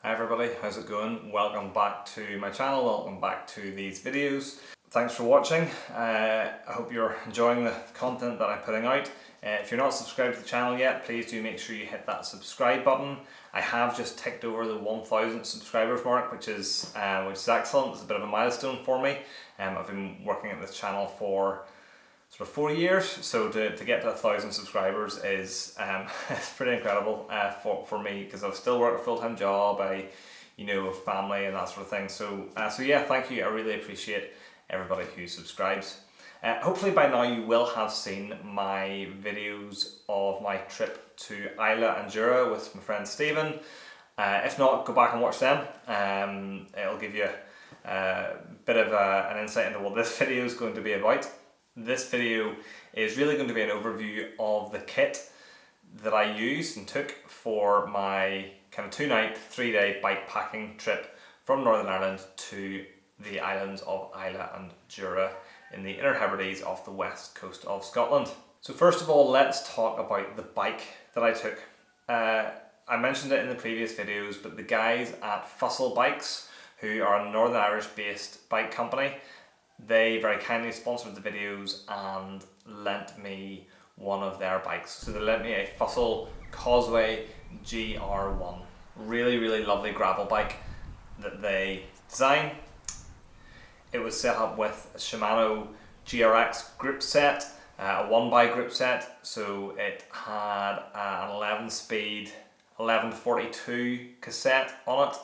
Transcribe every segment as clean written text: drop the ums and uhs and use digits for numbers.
Hi everybody, how's it going? Welcome back to my channel, welcome back to these videos. Thanks for watching. I hope you're enjoying the content that I'm putting out. If you're not subscribed to the channel yet, please do make sure you hit that subscribe button. I have just ticked over the 1,000 subscribers mark, which is excellent. It's a bit of a milestone for me. I've been working at this channel for sort of 4 years, so to get to 1,000 subscribers is it's pretty incredible for me, because I still work a full-time job, I have family and that sort of thing. So yeah, thank you. I really appreciate everybody who subscribes. Hopefully by now you will have seen my videos of my trip to Islay and Jura with my friend Stephen. If not, go back and watch them. It'll give you a bit of an insight into what this video is going to be about. This video is really going to be an overview of the kit that I used and took for my kind of 2-night, 3-day bike packing trip from Northern Ireland to the islands of Islay and Jura in the Inner Hebrides off the west coast of Scotland. So first of all, let's talk about the bike that I took. I mentioned it in the previous videos, but the guys at Fussell Bikes, who are a Northern Irish based bike company, they very kindly sponsored the videos and lent me one of their bikes. So they lent me a Fussell Causeway GR1. Really lovely gravel bike that they designed. It was set up with a Shimano GRX grip set, a 1x grip set. So it had an 11-speed 11-42 cassette on it,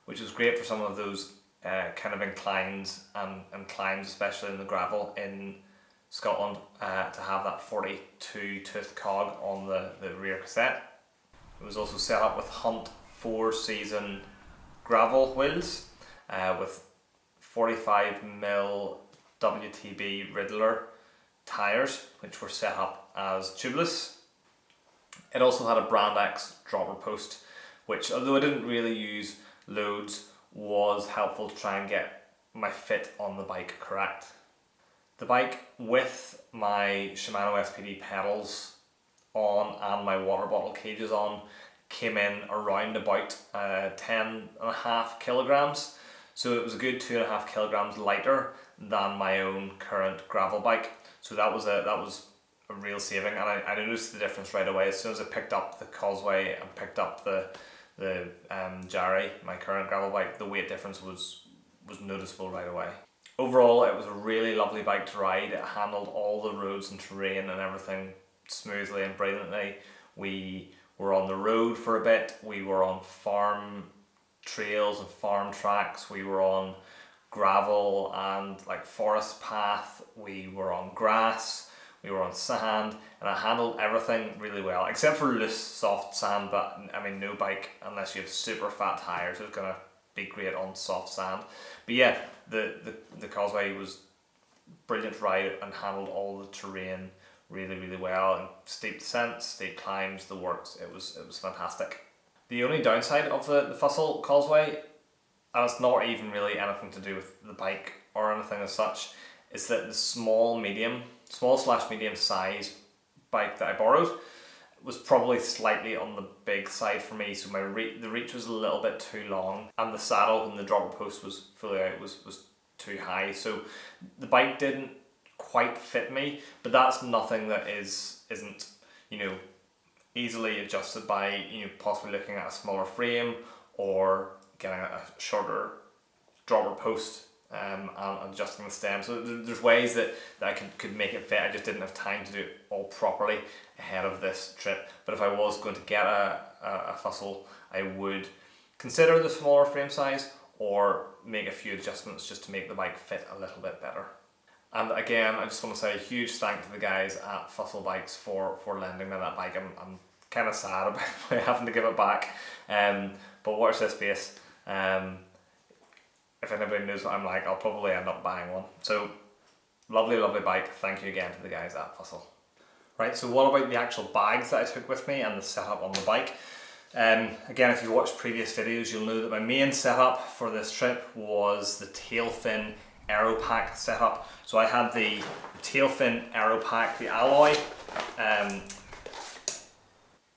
which was great for some of those kind of inclines and climbs, especially in the gravel in Scotland, to have that 42 tooth cog on the rear cassette. It was also set up with Hunt 4-season gravel wheels with 45mm WTB Riddler tyres, which were set up as tubeless. It also had a Brand X dropper post, which, although I didn't really use loads, was helpful to try and get my fit on the bike correct. The bike, with my Shimano SPD pedals on and my water bottle cages on, came in around about 10.5 kilograms. So it was a good 2.5 kilograms lighter than my own current gravel bike. So that was a real saving, and I noticed the difference right away. As soon as I picked up the Causeway and picked up the Jarry, my current gravel bike, the weight difference was noticeable right away. Overall, it was a really lovely bike to ride. It handled all the roads and terrain and everything smoothly and brilliantly. We were on the road for a bit. We were on farm trails and farm tracks. We were on gravel and like forest path. We were on grass. We were on sand, and I handled everything really well, except for loose, soft sand. But I mean, no bike, unless you have super fat tires, is gonna be great on soft sand. But yeah, the Causeway was brilliant to ride and handled all the terrain really well, and steep descents, steep climbs, the works. It was fantastic. The only downside of the Fussell Causeway, and it's not even really anything to do with the bike or anything as such, is that the small/medium size bike that I borrowed was probably slightly on the big side for me. So the reach was a little bit too long, and the saddle when the dropper post was fully out was too high. So the bike didn't quite fit me, but that's nothing that isn't easily adjusted by possibly looking at a smaller frame or getting a shorter dropper post and adjusting the stem. So there's ways that I could make it fit. I just didn't have time to do it all properly ahead of this trip. But if I was going to get a Fussell, I would consider the smaller frame size or make a few adjustments just to make the bike fit a little bit better. And again, I just want to say a huge thank to the guys at Fussell Bikes for lending me that bike. I'm kind of sad about having to give it back, but watch this space. If anybody knows what I'm like, I'll probably end up buying one. So lovely bike. Thank you again to the guys at Fussell. Right, so what about the actual bags that I took with me and the setup on the bike? Again, if you've watched previous videos, you'll know that my main setup for this trip was the tail fin aero pack setup. So I had the tail fin aero pack, the alloy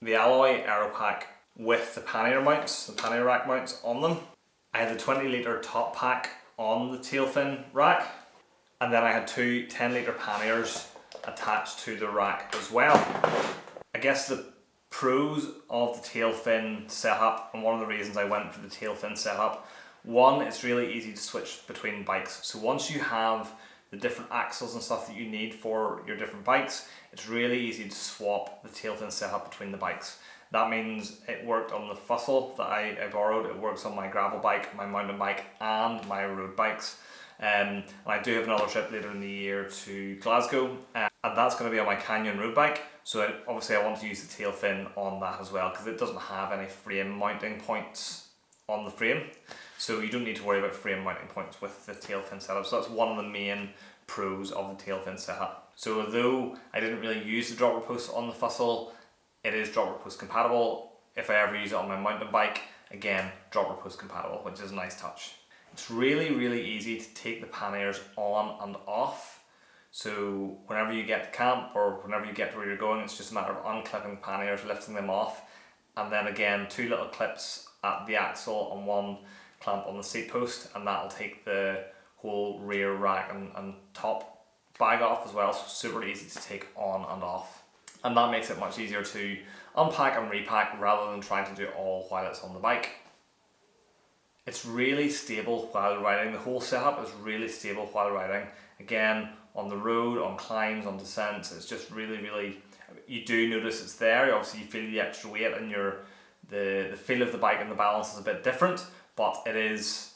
aero pack with the pannier mounts, the pannier rack mounts on them. I had the 20 litre top pack on the tail fin rack, and then I had two 10 litre panniers attached to the rack as well. I guess the pros of the tail fin setup, and one of the reasons I went for the tail fin setup, one, it's really easy to switch between bikes. So once you have the different axles and stuff that you need for your different bikes, it's really easy to swap the tail fin setup between the bikes. That means it worked on the Fussell that I borrowed, it works on my gravel bike, my mountain bike and my road bikes. And I do have another trip later in the year to Glasgow, and that's going to be on my Canyon road bike. So obviously I want to use the tail fin on that as well, because it doesn't have any frame mounting points on the frame. So you don't need to worry about frame mounting points with the tail fin setup. So that's one of the main pros of the tail fin setup. So although I didn't really use the dropper post on the Fussell, it is dropper post compatible. If I ever use it on my mountain bike, again, dropper post compatible, which is a nice touch. It's really easy to take the panniers on and off. So whenever you get to camp or whenever you get to where you're going, it's just a matter of unclipping the panniers, lifting them off, and then again, two little clips at the axle and one clamp on the seat post, and that'll take the whole rear rack and top bag off as well. So super easy to take on and off. And that makes it much easier to unpack and repack rather than trying to do it all while it's on the bike. It's really stable while riding. The whole setup is really stable while riding. Again, on the road, on climbs, on descents, it's just really, you do notice it's there. Obviously you feel the extra weight and the feel of the bike and the balance is a bit different, but it is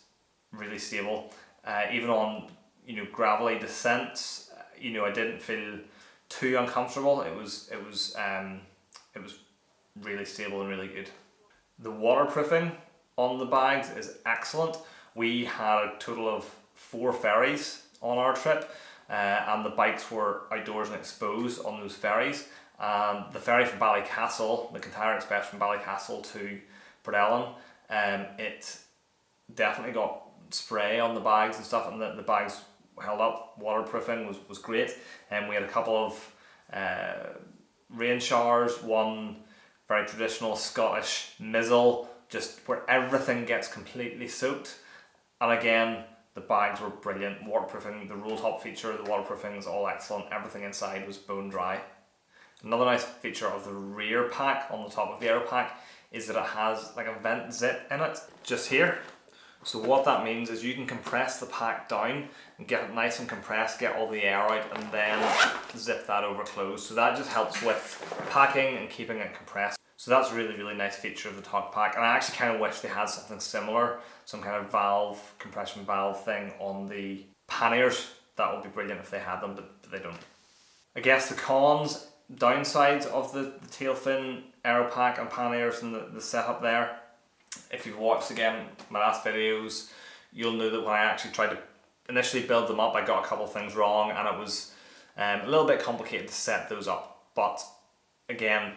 really stable. Even on gravelly descents, I didn't feel too uncomfortable. It was really stable and really good. The waterproofing on the bags is excellent. We had a total of 4 ferries on our trip, and the bikes were outdoors and exposed on those ferries. The ferry from Ballycastle, the Kintyre Express from Ballycastle to Port it definitely got spray on the bags and stuff, and the bags held up. Waterproofing was great, and we had a couple of rain showers, one very traditional Scottish mizzle, just where everything gets completely soaked. And again, the bags were brilliant. Waterproofing, the roll top feature, the waterproofing is all excellent. Everything inside was bone dry. Another nice feature of the rear pack on the top of the aero pack is that it has like a vent zip in it, just here. So what that means is you can compress the pack down and get it nice and compressed, get all the air out, and then zip that over closed. So that just helps with packing and keeping it compressed. So that's a really nice feature of the Tog pack, and I actually kind of wish they had something similar, some kind of valve, compression valve thing on the panniers. That would be brilliant if they had them, but they don't. I guess the cons, downsides of the tail fin aero pack and panniers and the setup there. If you've watched again my last videos, you'll know that when I actually tried to initially build them up, I got a couple of things wrong, and it was a little bit complicated to set those up. But again,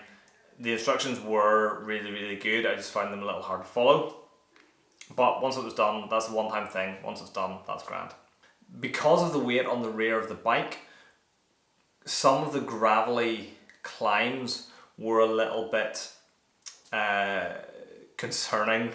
the instructions were really good. I just found them a little hard to follow. But once it was done, that's a one-time thing. Once it's done, that's grand. Because of the weight on the rear of the bike, some of the gravelly climbs were a little bit concerning.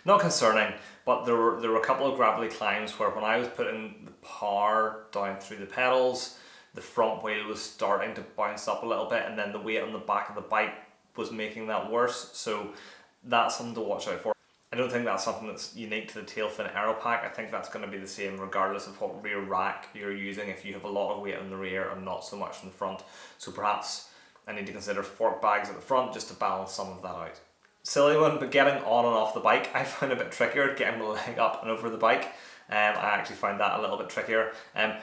Not concerning, but there were a couple of gravelly climbs where when I was putting the power down through the pedals, the front wheel was starting to bounce up a little bit, and then the weight on the back of the bike was making that worse. So that's something to watch out for. I don't think that's something that's unique to the tail fin aero pack. I think that's going to be the same regardless of what rear rack you're using, if you have a lot of weight in the rear and not so much in the front. So perhaps I need to consider fork bags at the front just to balance some of that out. Silly one, but getting on and off the bike I found a bit trickier. Getting my leg up and over the bike, I actually find that a little bit trickier. And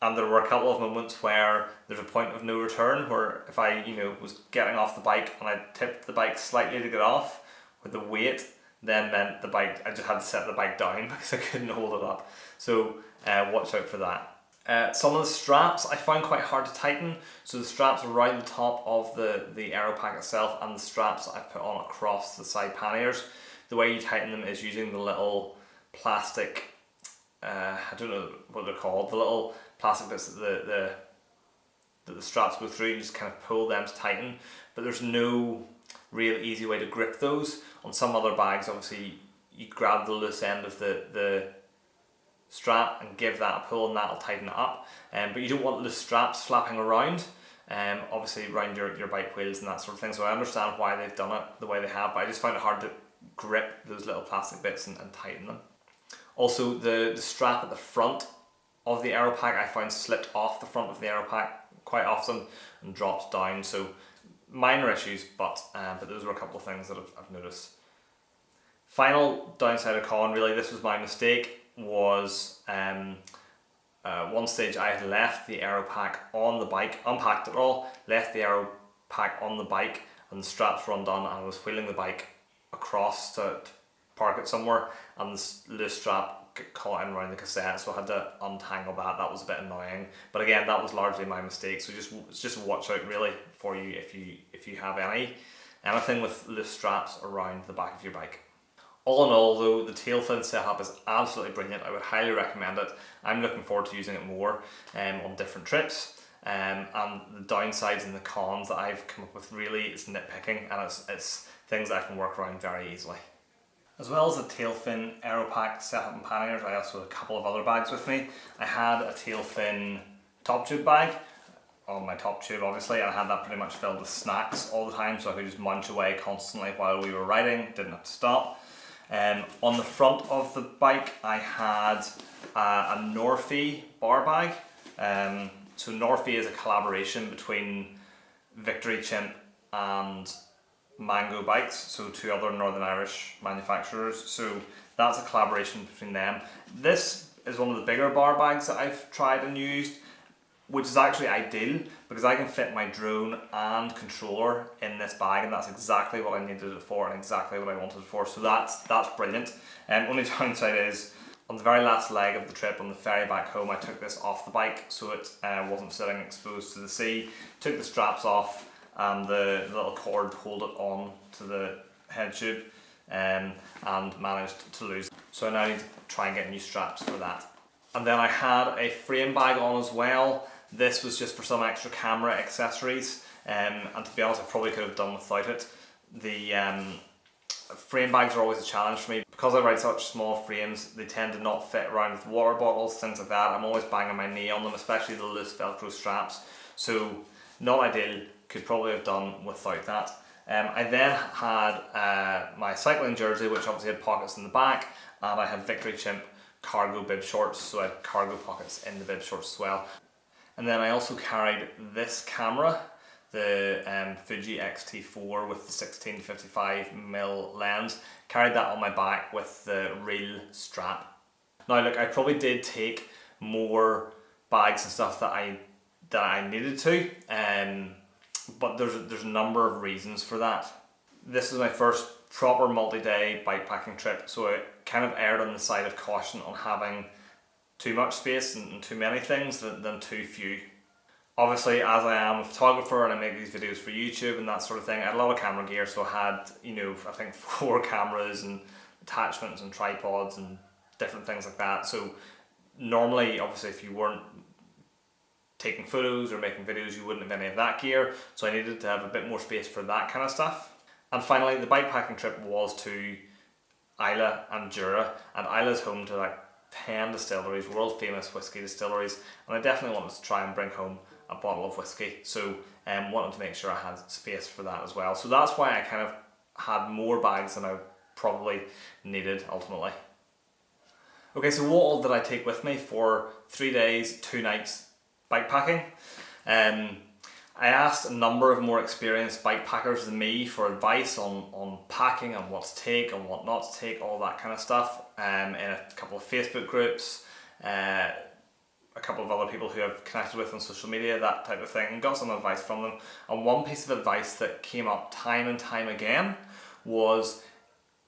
there were a couple of moments where there's a point of no return, where if I was getting off the bike and I tipped the bike slightly to get off, with the weight then meant the bike, I just had to set the bike down because I couldn't hold it up. So watch out for that. Some of the straps I found quite hard to tighten. So the straps around the top of the aero pack itself and the straps I've put on across the side panniers, the way you tighten them is using the little plastic, I don't know what they're called, the little plastic bits that the straps go through, you just kind of pull them to tighten. But there's no real easy way to grip those. On some other bags, obviously, you grab the loose end of the strap and give that a pull, and that'll tighten it up. But you don't want the straps flapping around, obviously around your bike wheels and that sort of thing. So I understand why they've done it the way they have, but I just find it hard to grip those little plastic bits and tighten them. Also, the strap at the front of the Aero Pack I found slipped off the front of the Aero Pack quite often and dropped down. So minor issues, but those were a couple of things that I've noticed. Final downside of con, really, this was my mistake, was one stage I had left the Aero Pack on the bike, unpacked it all, left the Aero Pack on the bike, and the straps were undone, and I was wheeling the bike across to park it somewhere, and the loose strap got caught in around the cassette, so I had to untangle that. That was a bit annoying, but again, that was largely my mistake. So just watch out really for you if you have anything with loose straps around the back of your bike. All in all though, the tail fin setup is absolutely brilliant. I would highly recommend it. I'm looking forward to using it more on different trips. And the downsides and the cons that I've come up with really is nitpicking, and it's things I can work around very easily. As well as the tail fin Aero Pack setup and panniers, I also had a couple of other bags with me. I had a tail fin top tube bag on my top tube obviously, and I had that pretty much filled with snacks all the time, so I could just munch away constantly while we were riding, didn't have to stop. On the front of the bike I had a Norfie bar bag. So Norfie is a collaboration between Victory Chimp and Mango Bikes, so two other Northern Irish manufacturers. So that's a collaboration between them. This is one of the bigger bar bags that I've tried and used, which is actually ideal because I can fit my drone and controller in this bag, and that's exactly what I needed it for and exactly what I wanted it for. So that's brilliant. Only downside is on the very last leg of the trip on the ferry back home, I took this off the bike so it wasn't sitting exposed to the sea. Took the straps off and the little cord pulled it on to the head tube and managed to lose it. So I now need to try and get new straps for that. And then I had a frame bag on as well. This was just for some extra camera accessories, and to be honest I probably could have done without it. The frame bags are always a challenge for me. Because I ride such small frames, they tend to not fit around with water bottles, things like that. I'm always banging my knee on them, especially the loose Velcro straps. So not ideal, could probably have done without that. I then had my cycling jersey, which obviously had pockets in the back, and I had Victory Chimp cargo bib shorts, so I had cargo pockets in the bib shorts as well. And then I also carried this camera, the Fuji X-T4 with the 16-55mm lens. Carried that on my back with the reel strap. Now look, I probably did take more bags and stuff that I needed to, but there's a number of reasons for that. This is my first proper multi-day bikepacking trip, so I kind of erred on the side of caution on having too much space and too many things than too few. Obviously, as I am a photographer and I make these videos for YouTube and that sort of thing, I had a lot of camera gear, so I had, I think 4 cameras and attachments and tripods and different things like that. So normally, obviously, if you weren't taking photos or making videos, you wouldn't have any of that gear, so I needed to have a bit more space for that kind of stuff. And finally, the bikepacking trip was to Islay and Jura, and Islay is home to like 10 distilleries, world famous whiskey distilleries, and I definitely wanted to try and bring home a bottle of whiskey, so wanted to make sure I had space for that as well. So that's why I kind of had more bags than I probably needed ultimately. Okay, so what all did I take with me for 3 days, 2 nights bikepacking? I asked a number of more experienced bikepackers than me for advice on packing and what to take and what not to take, all that kind of stuff, in a couple of Facebook groups, a couple of other people who I've connected with on social media, that type of thing, and got some advice from them. And one piece of advice that came up time and time again was,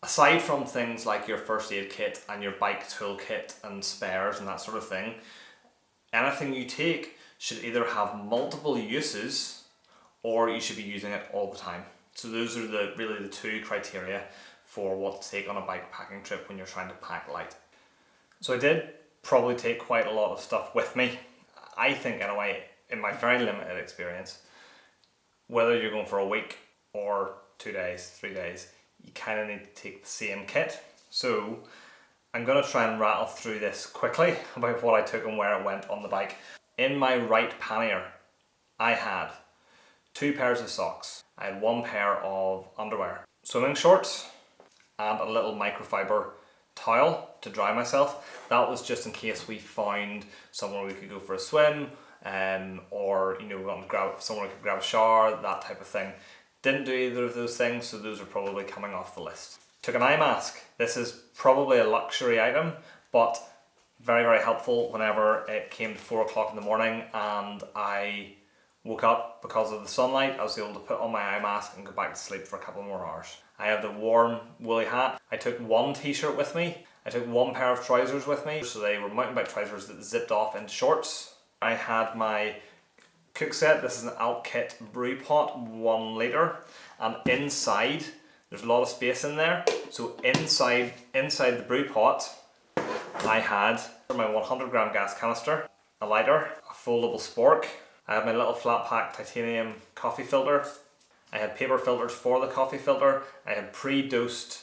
aside from things like your first aid kit and your bike toolkit and spares and that sort of thing, anything you take should either have multiple uses or you should be using it all the time. So those are really the 2 criteria for what to take on a bikepacking trip when you're trying to pack light. So I did probably take quite a lot of stuff with me. I think anyway, in my very limited experience, whether you're going for a week or 2 days, 3 days, you kind of need to take the same kit. So I'm going to try and rattle through this quickly about what I took and where it went on the bike. In my right pannier, I had 2 pairs of socks. I had 1 pair of underwear, swimming shorts, and a little microfiber towel to dry myself. That was just in case we found somewhere we could go for a swim, or we wanted to grab somewhere we could grab a shower, that type of thing. Didn't do either of those things, so those are probably coming off the list. Took an eye mask. This is probably a luxury item, but very, very helpful whenever it came to 4 o'clock in the morning and I woke up because of the sunlight. I was able to put on my eye mask and go back to sleep for a couple more hours. I have the warm woolly hat. I took 1 t-shirt with me. I took 1 pair of trousers with me, so they were mountain bike trousers that zipped off into shorts. I had my cook set. This is an Alp Kit brew pot, 1 litre, and inside there's a lot of space in there. So inside the brew pot, I had my 100-gram gas canister, a lighter, a foldable spork. I had my little flat pack titanium coffee filter. I had paper filters for the coffee filter. I had pre-dosed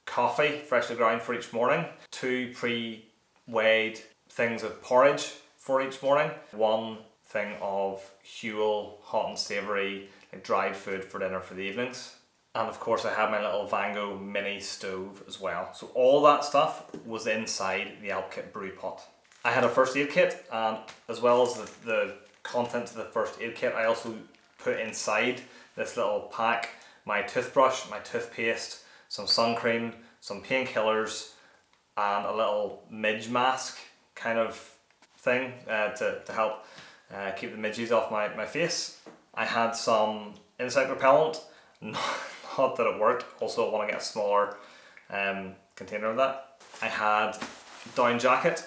coffee, freshly ground for each morning. 2 pre-weighed things of porridge for each morning. 1 thing of Huel, hot and savoury, like dried food for dinner for the evenings. And of course I had my little Vango mini stove as well. So all that stuff was inside the Alp Kit brew pot. I had a first aid kit, and as well as the contents of the first aid kit, I also put inside this little pack my toothbrush, my toothpaste, some sun cream, some painkillers, and a little midge mask kind of thing to help keep the midges off my face. I had some insect repellent, not that it worked. Also, I want to get a smaller container of that. I had down jacket,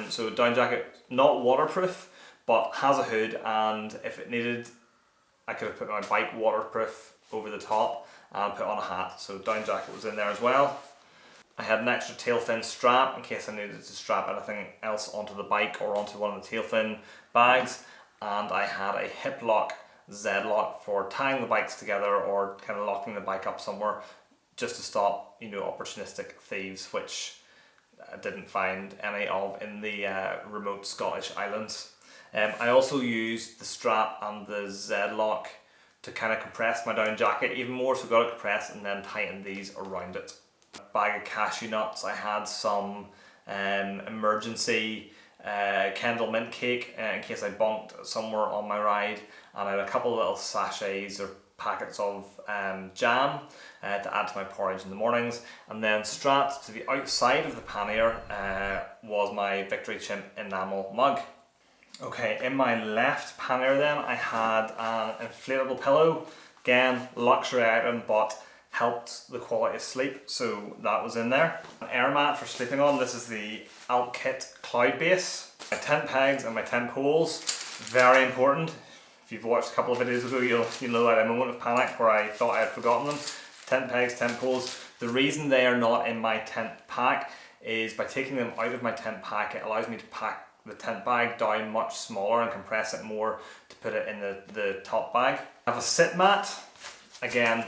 so down jacket, not waterproof, but has a hood, and if it needed, I could have put my bike waterproof over the top and put on a hat. So down jacket was in there as well. I had an extra tail fin strap in case I needed to strap anything else onto the bike or onto one of the tail fin bags, and I had a hip lock Z-lock for tying the bikes together or kind of locking the bike up somewhere, just to stop opportunistic thieves, which I didn't find any of in the remote Scottish islands. I also used the strap and the Z-lock to kind of compress my down jacket even more, so got it compressed and then tightened these around it. A bag of cashew nuts. I had some emergency Kendall mint cake in case I bonked somewhere on my ride, and I had a couple of little sachets or packets of jam to add to my porridge in the mornings. And then strapped to the outside of the pannier was my Victory Chimp enamel mug. Okay, in my left pannier then I had an inflatable pillow. Again, luxury item, but helped the quality of sleep, so that was in there. An air mat for sleeping on. This is the Alp Kit Cloud Base. My tent pegs and my tent poles, very important. If you've watched a couple of videos ago, you'll know I had a moment of panic where I thought I had forgotten them. Tent pegs, tent poles. The reason they are not in my tent pack is by taking them out of my tent pack, it allows me to pack the tent bag down much smaller and compress it more to put it in the top bag. I have a sit mat, again,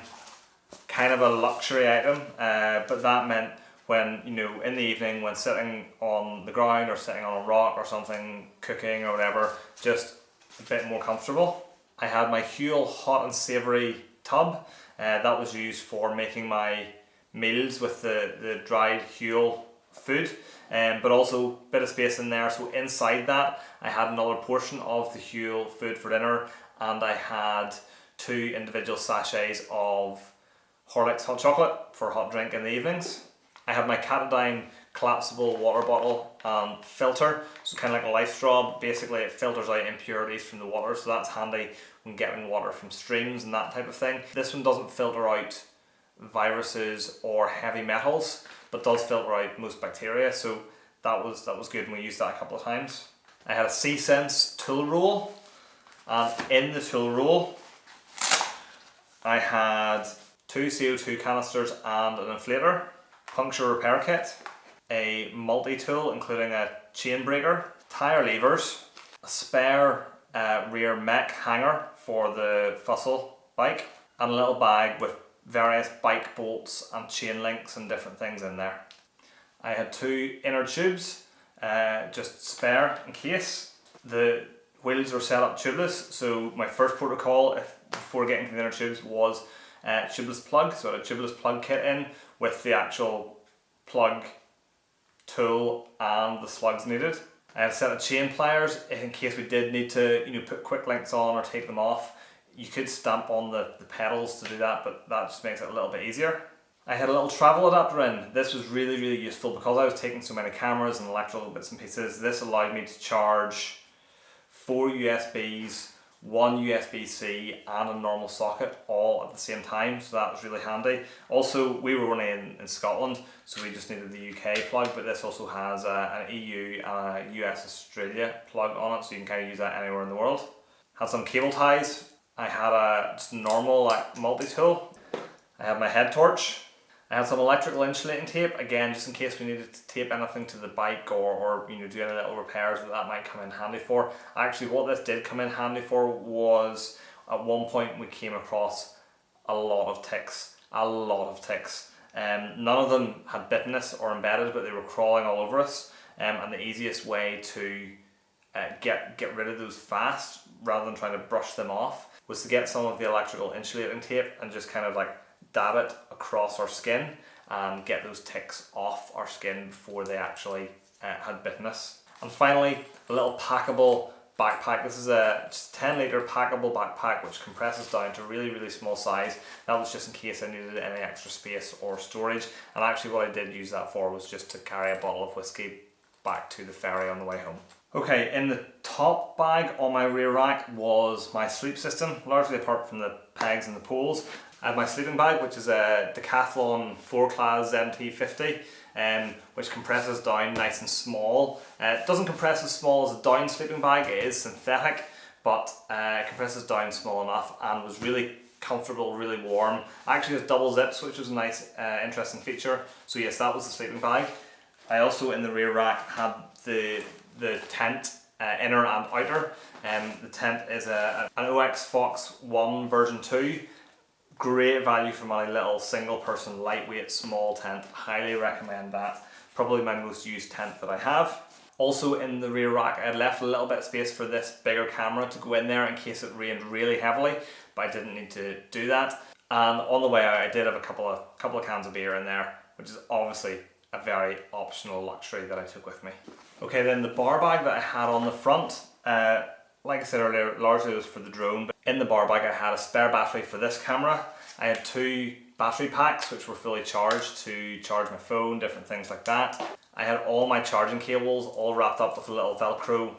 kind of a luxury item, but that meant when, in the evening when sitting on the ground or sitting on a rock or something, cooking or whatever, just a bit more comfortable. I had my Huel hot and savoury tub. That was used for making my meals with the dried Huel food, but also a bit of space in there. So inside that I had another portion of the Huel food for dinner, and I had 2 individual sachets of Horlicks hot chocolate for hot drink in the evenings. I have my Catadine collapsible water bottle and filter, so kind of like a life straw. Basically it filters out impurities from the water, so that's handy when getting water from streams and that type of thing. This one doesn't filter out viruses or heavy metals, but does filter out most bacteria, so that was good, and we used that a couple of times. I had a C-Sense tool roll, and in the tool roll I had 2 CO2 canisters and an inflator, puncture repair kit, a multi-tool including a chain breaker, tyre levers, a spare rear mech hanger for the Fussell bike, and a little bag with various bike bolts and chain links and different things in there. I had 2 inner tubes, just spare in case. The wheels were set up tubeless, so my first protocol before getting to the inner tubes was tubeless plug. So I had a tubeless plug kit in with the actual plug tool and the slugs needed. I had a set of chain pliers in case we did need to put quick links on or take them off. You could stamp on the pedals to do that, but that just makes it a little bit easier. I had a little travel adapter in. This was really, really useful because I was taking so many cameras and electrical bits and pieces. This allowed me to charge 4 USBs, 1 USB-C and a normal socket all at the same time, so that was really handy. Also, we were only in Scotland, so we just needed the UK plug, but this also has an EU and a US Australia plug on it, so you can kind of use that anywhere in the world. Had some cable ties. I had a just normal multi-tool. I had my head torch. I had some electrical insulating tape, again just in case we needed to tape anything to the bike or do any little repairs that might come in handy for. Actually, what this did come in handy for was at one point we came across a lot of ticks. None of them had bitten us or embedded, but they were crawling all over us. And the easiest way to get rid of those fast, rather than trying to brush them off, was to get some of the electrical insulating tape and just kind of dab it across our skin and get those ticks off our skin before they actually had bitten us. And finally, a little packable backpack. This is a just 10 litre packable backpack which compresses down to really, really small size. That was just in case I needed any extra space or storage. And actually what I did use that for was just to carry a bottle of whiskey back to the ferry on the way home. Okay, in the top bag on my rear rack was my sleep system, largely apart from the pegs and the poles. I had my sleeping bag, which is a Decathlon 4-class MT50, which compresses down nice and small. It doesn't compress as small as a down sleeping bag, it is synthetic, but it compresses down small enough and was really comfortable, really warm. Actually has double zips, which was a nice, interesting feature. So yes, that was the sleeping bag. I also, in the rear rack, had the tent, inner and outer. The tent is an OX Fox 1 version 2. Great value for money, little single person, lightweight, small tent. Highly recommend that. Probably my most used tent that I have. Also in the rear rack, I had left a little bit of space for this bigger camera to go in there in case it rained really heavily, but I didn't need to do that. And on the way out, I did have a couple of cans of beer in there, which is obviously a very optional luxury that I took with me. Okay, then the bar bag that I had on the front, like I said earlier, largely was for the drone, but in the bar bag I had a spare battery for this camera. I had 2 battery packs which were fully charged to charge my phone, different things like that. I had all my charging cables all wrapped up with a little Velcro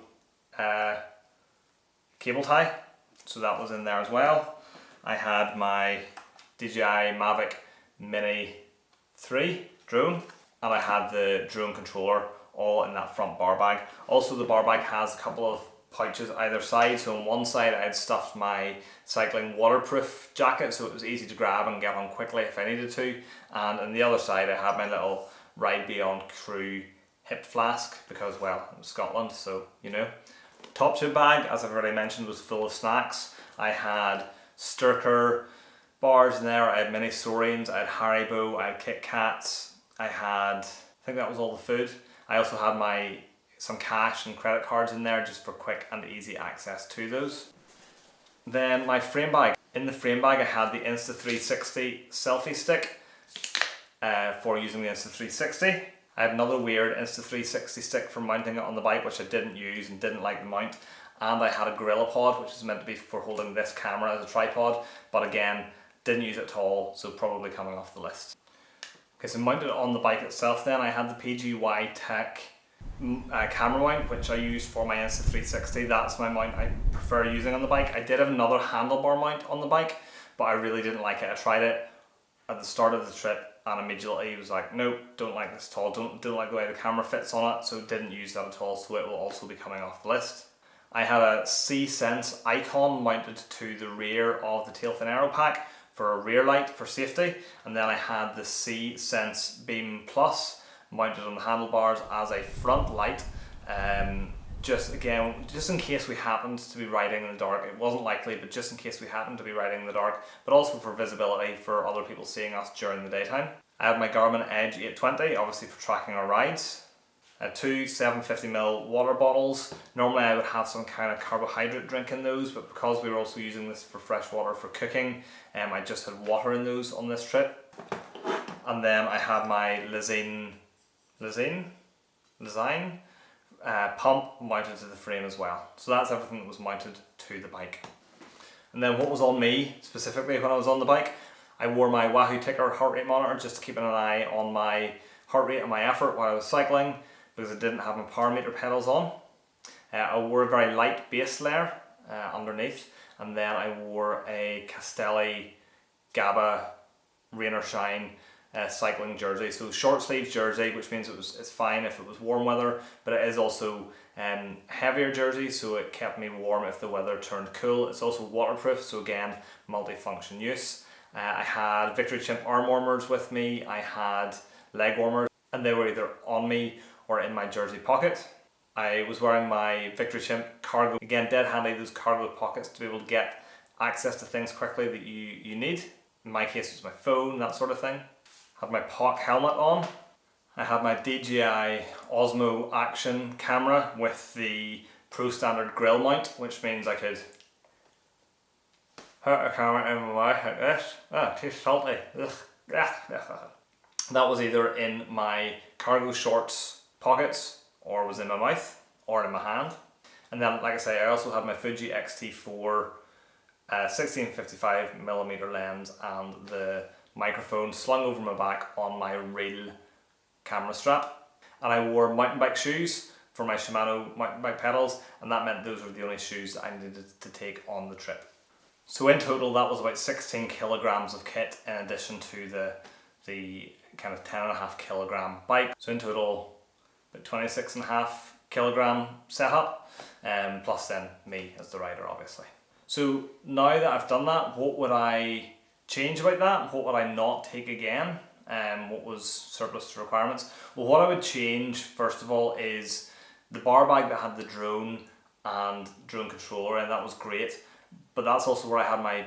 cable tie, so that was in there as well. I had my DJI Mavic Mini 3 drone, and I had the drone controller all in that front bar bag. Also, the bar bag has a couple of pouches either side, so on one side I had stuffed my cycling waterproof jacket so it was easy to grab and get on quickly if I needed to, and on the other side I had my little Ride Beyond Crew hip flask because, well, it was Scotland, so you know. Top tube bag, as I've already mentioned, was full of snacks. I had Sturker bars in there, I had mini Saurians, I had Haribo, I had Kit Kats, I think that was all the food. I also had some cash and credit cards in there just for quick and easy access to those. Then my frame bag. In the frame bag I had the Insta360 selfie stick for using the Insta360. I had another weird Insta360 stick for mounting it on the bike which I didn't use and didn't like the mount. And I had a GorillaPod which is meant to be for holding this camera as a tripod, but again, didn't use it at all, so probably coming off the list. Okay, so mounted on the bike itself then, I had the PGY Tech camera mount which I use for my Insta360. That's my mount I prefer using on the bike. I did have another handlebar mount on the bike, but I really didn't like it. I tried it at the start of the trip and immediately was like, nope, don't like this at all, don't like the way the camera fits on it, so didn't use that at all, so it will also be coming off the list. I had a C-Sense icon mounted to the rear of the Tailfin Aero pack for a rear light for safety, and then I had the C-Sense Beam Plus mounted on the handlebars as a front light just in case we happened to be riding in the dark. It wasn't likely, but just in case we happened to be riding in the dark, but also for visibility for other people seeing us during the daytime. I had my Garmin Edge 820, obviously for tracking our rides. I had two 750ml water bottles. Normally I would have some kind of carbohydrate drink in those, but because we were also using this for fresh water for cooking, I just had water in those on this trip. And then I had my Lezine pump mounted to the frame as well. So that's everything that was mounted to the bike. And then what was on me specifically when I was on the bike, I wore my Wahoo Ticker heart rate monitor just to keep an eye on my heart rate and my effort while I was cycling, because I didn't have my power meter pedals on. I wore a very light base layer underneath, and then I wore a Castelli Gabba Rain or Shine cycling jersey. So short sleeve jersey, which means it's fine if it was warm weather, but it is also heavier jersey, so it kept me warm if the weather turned cool. It's also waterproof, so again, multi-function use. I had Victory Chimp arm warmers with me, I had leg warmers, and they were either on me or in my jersey pocket. I was wearing my Victory Chimp cargo, again dead handy, those cargo pockets to be able to get access to things quickly that you need. In my case it was my phone, that sort of thing. Had my POC helmet on. I had my DJI Osmo Action camera with the Pro Standard grill mount, which means I could put a camera in my mouth like this. Ah, it tastes salty. Ugh. That was either in my cargo shorts pockets, or was in my mouth, or in my hand. And then, like I say, I also had my Fuji X-T4 16-55mm lens and the microphone slung over my back on my reel camera strap. And I wore mountain bike shoes for my Shimano mountain bike pedals, and that meant those were the only shoes that I needed to take on the trip. So in total that was about 16 kilograms of kit in addition to the kind of 10.5 kilogram bike. So in total about 26.5 kilogram setup, plus then me as the rider obviously. So now that I've done that, what would I change about that? What would I not take again? What was surplus to requirements? Well, what I would change first of all is the bar bag that had the drone and drone controller, and that was great, but that's also where I had my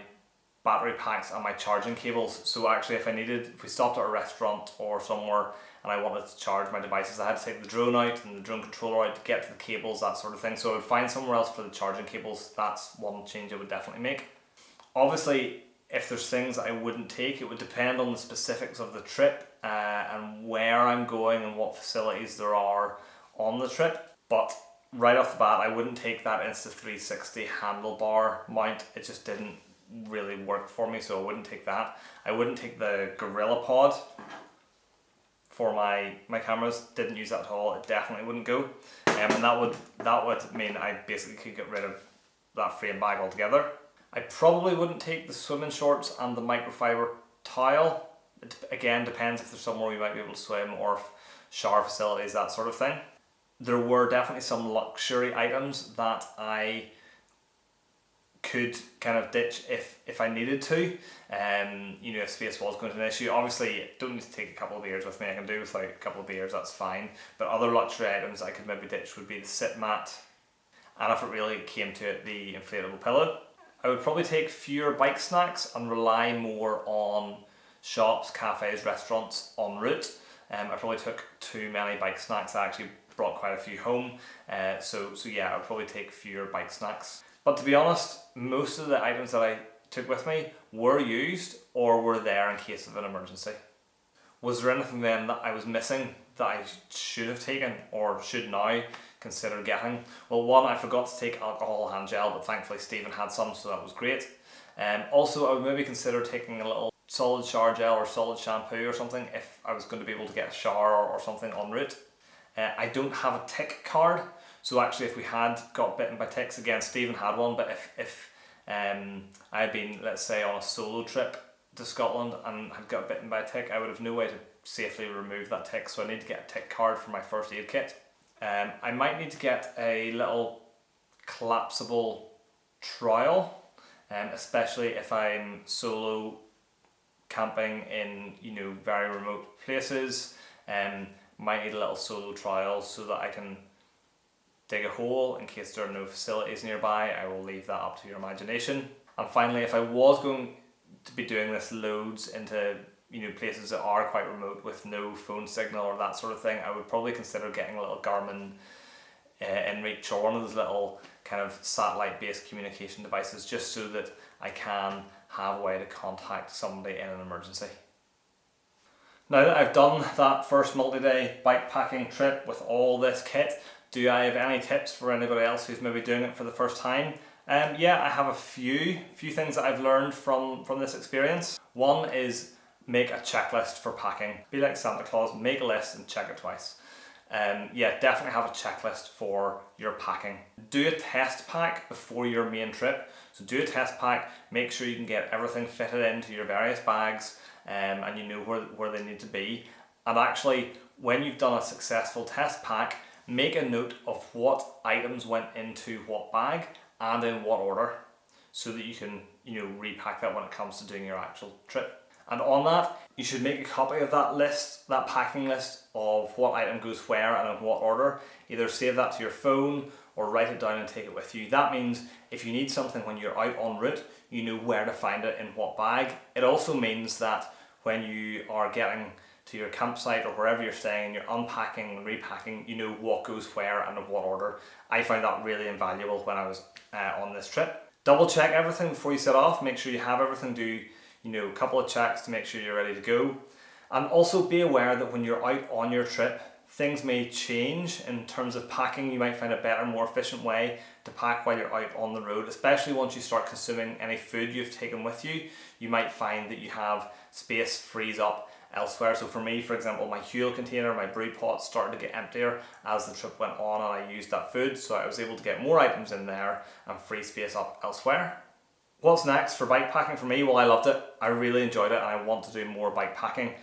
battery packs and my charging cables. So actually if we stopped at a restaurant or somewhere and I wanted to charge my devices, I had to take the drone out and the drone controller out to get to the cables, that sort of thing. So I would find somewhere else for the charging cables. That's one change I would definitely make. Obviously, if there's things I wouldn't take, it would depend on the specifics of the trip and where I'm going and what facilities there are on the trip. But right off the bat, I wouldn't take that Insta360 handlebar mount. It just didn't really work for me, so I wouldn't take that. I wouldn't take the Gorilla Pod for my cameras. Didn't use that at all. It definitely wouldn't go. And that would mean I basically could get rid of that frame bag altogether. I probably wouldn't take the swimming shorts and the microfiber towel. It again depends if there's somewhere we might be able to swim or if shower facilities, that sort of thing. There were definitely some luxury items that I could kind of ditch if I needed to, you know, if space was going to be an issue. Obviously, I don't need to take a couple of beers with me. I can do without a couple of beers, that's fine. But other luxury items I could maybe ditch would be the sit mat, and if it really came to it, the inflatable pillow. I would probably take fewer bike snacks and rely more on shops, cafes, restaurants en route. I probably took too many bike snacks. I actually brought quite a few home, so yeah, I would probably take fewer bike snacks. But to be honest, most of the items that I took with me were used or were there in case of an emergency. Was there anything then that I was missing that I should have taken or should now consider getting? Well, one, I forgot to take alcohol hand gel, but thankfully Stephen had some, so that was great. Also, I would maybe consider taking a little solid shower gel or solid shampoo or something if I was going to be able to get a shower or something en route. I don't have a tick card, so actually if we had got bitten by ticks, again Stephen had one, but if I had been, let's say, on a solo trip to Scotland and had got bitten by a tick, I would have no way to safely remove that tick, so I need to get a tick card for my first aid kit. I might need to get a little collapsible trowel, especially if I'm solo camping in, you know, very remote places. Might need a little solo trowel so that I can dig a hole in case there are no facilities nearby. I will leave that up to your imagination. And finally, if I was going to be doing this loads into places that are quite remote with no phone signal or that sort of thing, I would probably consider getting a little Garmin InReach or one of those little kind of satellite based communication devices, just so that I can have a way to contact somebody in an emergency. Now that I've done that first multi-day bikepacking trip with all this kit, do I have any tips for anybody else who's maybe doing it for the first time? Yeah, I have a few things that I've learned from this experience. One is make a checklist for packing. Be like Santa Claus, make a list and check it twice. Yeah, definitely have a checklist for your packing. Do a test pack before your main trip. So do a test pack, make sure you can get everything fitted into your various bags, and you know where they need to be. And actually, when you've done a successful test pack, make a note of what items went into what bag and in what order, so that you can repack that when it comes to doing your actual trip. And on that, you should make a copy of that list, that packing list of what item goes where and in what order. Either save that to your phone or write it down and take it with you. That means if you need something when you're out en route, you know where to find it in what bag. It also means that when you are getting to your campsite or wherever you're staying and you're unpacking and repacking, you know what goes where and in what order. I found that really invaluable when I was on this trip. Double check everything before you set off. Make sure you have everything. Do a couple of checks to make sure you're ready to go. And also be aware that when you're out on your trip, things may change in terms of packing. You might find a better, more efficient way to pack while you're out on the road, especially once you start consuming any food you've taken with you. You might find that you have space frees up elsewhere. So for me, for example, my fuel container, my brew pot started to get emptier as the trip went on and I used that food, so I was able to get more items in there and free space up elsewhere. What's next for bikepacking for me? Well, I loved it. I really enjoyed it and I want to do more bikepacking.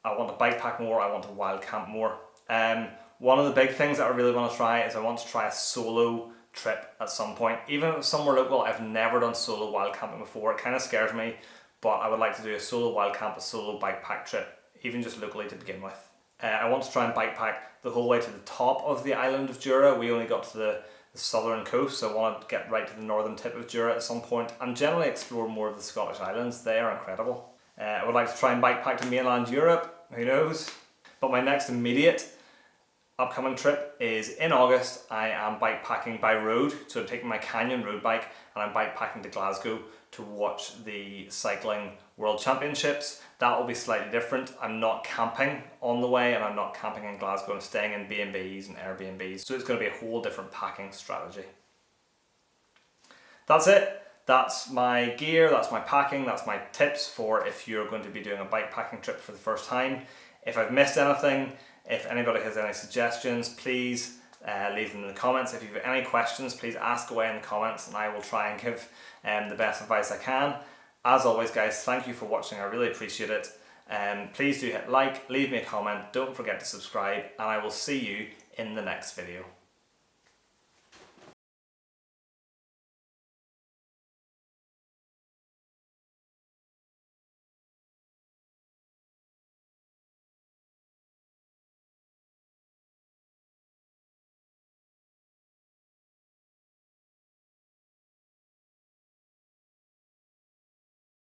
I want to bikepack more, I want to wild camp more. One of the big things that I really want to try is I want to try a solo trip at some point. Even if it's somewhere local, I've never done solo wild camping before. It kind of scares me, but I would like to do a solo wild camp, a solo bikepack trip, even just locally to begin with. I want to try and bikepack the whole way to the top of the island of Jura. We only got to the southern coast, so I want to get right to the northern tip of Jura at some point and generally explore more of the Scottish Islands. They are incredible. I would like to try and bikepack to mainland Europe, who knows? But my next immediate upcoming trip is in August. I am bikepacking by road, so I'm taking my Canyon road bike and I'm bikepacking to Glasgow to watch the Cycling World Championships. That will be slightly different. I'm not camping on the way and I'm not camping in Glasgow. I'm staying in B&Bs and Airbnbs, so it's going to be a whole different packing strategy. That's it. That's my gear, that's my packing, that's my tips for if you're going to be doing a bikepacking trip for the first time. If I've missed anything, if anybody has any suggestions, please leave them in the comments. If you have any questions, please ask away in the comments and I will try and give the best advice I can. As always guys, thank you for watching, I really appreciate it. Please do hit like, leave me a comment, don't forget to subscribe, and I will see you in the next video.